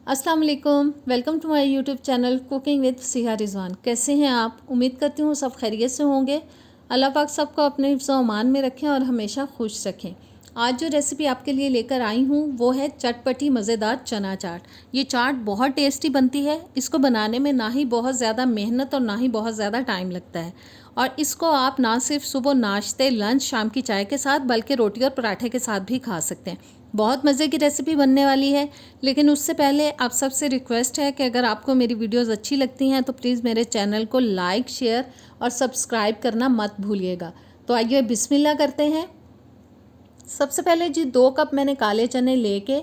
अस्सलाम वालेकुम, welcome to my YouTube channel cooking with Siha Rizwan. कैसे हैं आप? उम्मीद करती हूँ सब खैरियत से होंगे। अल्लाह पाक सबको अपने हिफ्ज़ व अमान में रखें और हमेशा खुश रखें। आज जो रेसिपी आपके लिए लेकर आई हूँ वो है चटपटी मज़ेदार चना चाट। ये चाट बहुत टेस्टी बनती है। इसको बनाने में ना ही बहुत ज़्यादा मेहनत और ना ही बहुत ज़्यादा टाइम लगता है, और इसको आप ना सिर्फ सुबह नाश्ते, लंच, शाम की चाय के साथ बल्कि रोटी और पराठे के साथ भी खा सकते हैं। बहुत मज़े की रेसिपी बनने वाली है, लेकिन उससे पहले आप सबसे रिक्वेस्ट है कि अगर आपको मेरी वीडियोस अच्छी लगती हैं तो प्लीज़ मेरे चैनल को लाइक, शेयर और सब्सक्राइब करना मत भूलिएगा। तो आइए बिस्मिल्लाह करते हैं। सबसे पहले जी 2 कप मैंने काले चने लेके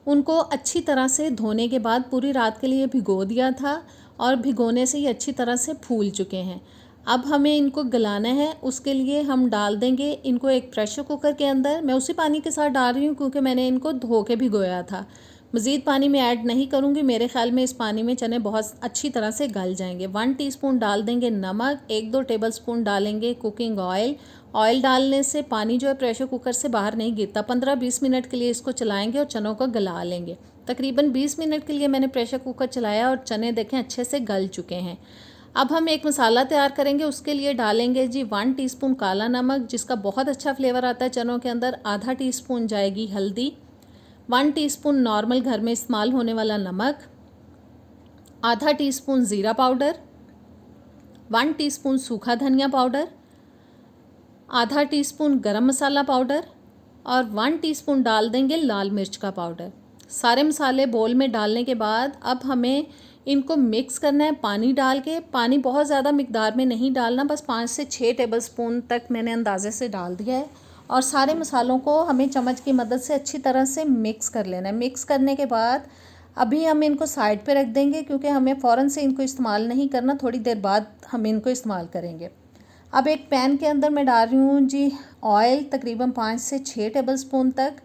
उनको अच्छी तरह से धोने के बाद पूरी रात के लिए भिगो दिया था, और भिगोने से ये अच्छी तरह से फूल चुके हैं। अब हमें इनको गलाना है। उसके लिए हम डाल देंगे इनको एक प्रेशर कुकर के अंदर। मैं उसी पानी के साथ डाल रही हूँ क्योंकि मैंने इनको धो के भिगोया था। मज़ीद पानी में ऐड नहीं करूँगी, मेरे ख्याल में इस पानी में चने बहुत अच्छी तरह से गल जाएंगे। 1 टीस्पून डाल देंगे नमक, 1-2 टेबलस्पून डालेंगे कुकिंग ऑयल। ऑयल डालने से पानी जो है प्रेशर कुकर से बाहर नहीं गिरता। 15-20 मिनट के लिए इसको चलाएंगे और चनों को गला लेंगे। तकरीबन 20 मिनट के लिए मैंने प्रेशर कुकर चलाया और चने देखें अच्छे से गल चुके हैं। अब हम एक मसाला तैयार करेंगे। उसके लिए डालेंगे जी 1 टीस्पून काला नमक, जिसका बहुत अच्छा फ्लेवर आता है चनों के अंदर। आधा टीस्पून जाएगी हल्दी, 1 टीस्पून नॉर्मल घर में इस्तेमाल होने वाला नमक, आधा टीस्पून ज़ीरा पाउडर, 1 टीस्पून सूखा धनिया पाउडर, आधा टीस्पून गरम मसाला पाउडर और 1 टीस्पून डाल देंगे लाल मिर्च का पाउडर। सारे मसाले बोल में डालने के बाद अब हमें इनको मिक्स करना है पानी डाल के। पानी बहुत ज़्यादा मिकदार में नहीं डालना, बस 5 से 6 टेबलस्पून तक मैंने अंदाजे से डाल दिया है। और सारे मसालों को हमें चम्मच की मदद से अच्छी तरह से मिक्स कर लेना है। मिक्स करने के बाद अभी हम इनको साइड पे रख देंगे क्योंकि हमें फ़ौरन से इनको इस्तेमाल नहीं करना, थोड़ी देर बाद हम इनको इस्तेमाल करेंगे। अब एक पैन के अंदर मैं डाल रही हूँ जी ऑयल, तकरीबन 5 से 6 टेबलस्पून तक।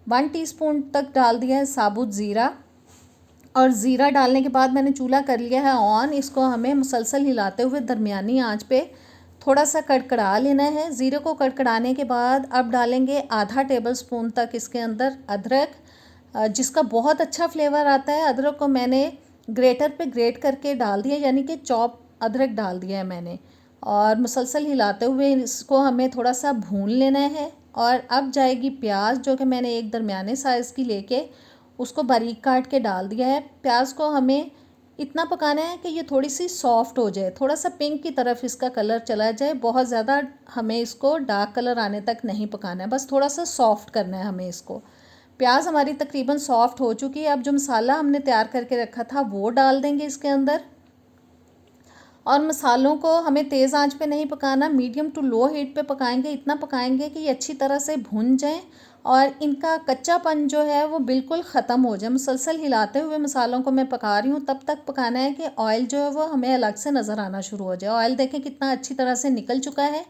1 टीस्पून तक डाल दिया है साबुत ज़ीरा, और ज़ीरा डालने के बाद मैंने चूल्हा कर लिया है ऑन। इसको हमें मुसलसल हिलाते हुए दरमियानी आंच पे थोड़ा सा कड़कड़ा लेना है। ज़ीरे को कड़कड़ाने के बाद अब डालेंगे आधा टेबलस्पून तक इसके अंदर अदरक, जिसका बहुत अच्छा फ्लेवर आता है। अदरक को मैंने ग्रेटर पे ग्रेट करके डाल दिया, यानी कि चॉप अदरक डाल दिया है मैंने। और मुसलसल हिलाते हुए इसको हमें थोड़ा सा भून लेना है। और अब जाएगी प्याज, जो कि मैंने एक दरमियाने साइज़ की लेके उसको बारीक काट के डाल दिया है। प्याज को हमें इतना पकाना है कि ये थोड़ी सी सॉफ्ट हो जाए, थोड़ा सा पिंक की तरफ इसका कलर चला जाए। बहुत ज़्यादा हमें इसको डार्क कलर आने तक नहीं पकाना है, बस थोड़ा सा सॉफ्ट करना है हमें इसको। प्याज हमारी तकरीबन सॉफ्ट हो चुकी है। अब जो मसाला हमने तैयार करके रखा था वो डाल देंगे इसके अंदर। और मसालों को हमें तेज़ आंच पे नहीं पकाना, मीडियम टू लो हीट पे पकाएंगे। इतना पकाएंगे कि ये अच्छी तरह से भुन जाएं और इनका कच्चापन जो है वो बिल्कुल ख़त्म हो जाए। मुसलसल हिलाते हुए मसालों को मैं पका रही हूँ। तब तक पकाना है कि ऑयल जो है वो हमें अलग से नज़र आना शुरू हो जाए। ऑयल देखें कितना अच्छी तरह से निकल चुका है।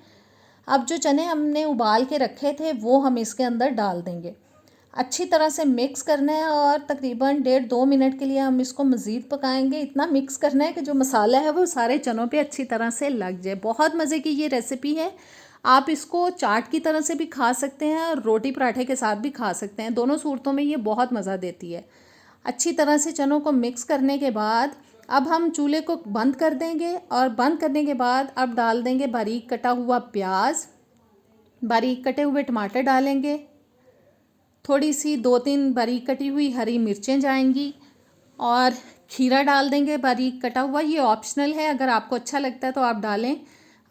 अब जो चने हमने उबाल के रखे थे वो हम इसके अंदर डाल देंगे। अच्छी तरह से मिक्स करना है और तकरीबन 1.5-2 मिनट के लिए हम इसको मज़ीद पकाएंगे। इतना मिक्स करना है कि जो मसाला है वो सारे चनों पे अच्छी तरह से लग जाए। बहुत मज़े की ये रेसिपी है। आप इसको चाट की तरह से भी खा सकते हैं और रोटी पराठे के साथ भी खा सकते हैं। दोनों सूरतों में ये बहुत मज़ा देती है। अच्छी तरह से चनों को मिक्स करने के बाद अब हम चूल्हे को बंद कर देंगे, और बंद करने के बाद अब डाल देंगे बारीक कटा हुआ प्याज, बारीक कटे हुए टमाटर डालेंगे, थोड़ी सी 2-3 बारीक कटी हुई हरी मिर्चें जाएंगी, और खीरा डाल देंगे बारीक कटा हुआ। ये ऑप्शनल है, अगर आपको अच्छा लगता है तो आप डालें,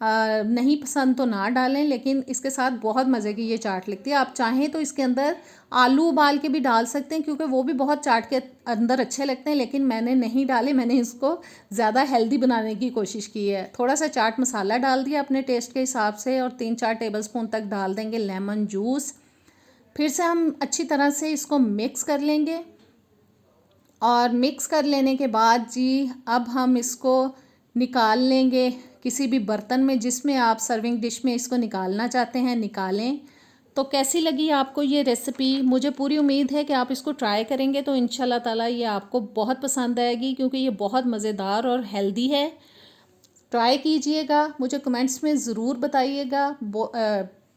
नहीं पसंद तो ना डालें, लेकिन इसके साथ बहुत मज़े की ये चाट लगती है। आप चाहें तो इसके अंदर आलू उबाल के भी डाल सकते हैं क्योंकि वो भी बहुत चाट के अंदर अच्छे लगते हैं, लेकिन मैंने नहीं डाले। मैंने इसको ज़्यादा हेल्दी बनाने की कोशिश की है। थोड़ा सा चाट मसाला डाल दिया अपने टेस्ट के हिसाब से, और 3-4 टेबलस्पून तक डाल देंगे लेमन जूस। फिर से हम अच्छी तरह से इसको मिक्स कर लेंगे, और मिक्स कर लेने के बाद जी अब हम इसको निकाल लेंगे किसी भी बर्तन में, जिसमें आप सर्विंग डिश में इसको निकालना चाहते हैं निकालें। तो कैसी लगी आपको ये रेसिपी? मुझे पूरी उम्मीद है कि आप इसको ट्राई करेंगे तो इंशाल्लाह ताला ये आपको बहुत पसंद आएगी, क्योंकि ये बहुत मज़ेदार और हेल्दी है। ट्राई कीजिएगा, मुझे कमेंट्स में ज़रूर बताइएगा।